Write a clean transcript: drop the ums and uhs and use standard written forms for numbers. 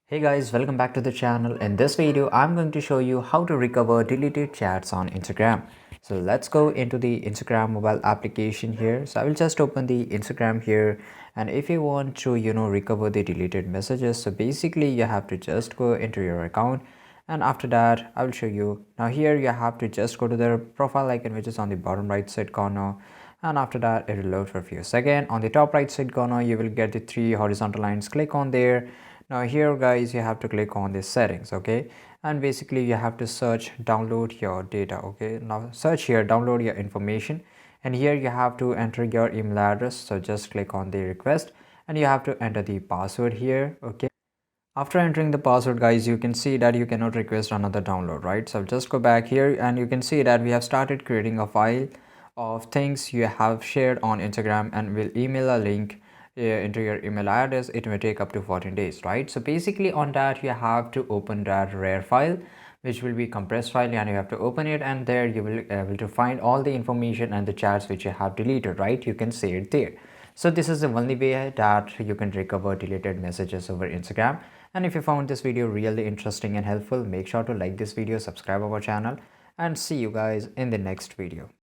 Hey guys, welcome back to the channel. In this video, I'm going to show you how to recover deleted chats on Instagram. So let's go into the Instagram mobile application here. So I will just open the Instagram here. And if you want to, recover the deleted messages, so basically you have to just go into your account. And after that, I will show you. Now here you have to just go to the profile icon, which is on the bottom right side corner. And after that, it will load for a few seconds. On the top right side corner, you will get the three horizontal lines. Click on there. Now here guys, you have to click on the settings, okay, and basically you have to search download your data. Okay, now search here download your information, and here you have to enter your email address. So just click on the request and you have to enter the password here. Okay, after entering the password guys, you can see that you cannot request another download, right? So just go back here and you can see that we have started creating a file of things you have shared on Instagram, and we'll email a link into your email address. It may take up to 14 days, right? So basically on that you have to open that rare file, which will be compressed file, and you have to open it, and there you will able to find all the information and the chats which you have deleted, right? You can see it there. So this is the only way that you can recover deleted messages over Instagram. And if you found this video really interesting and helpful, make sure to like this video, subscribe our channel, and see you guys in the next video.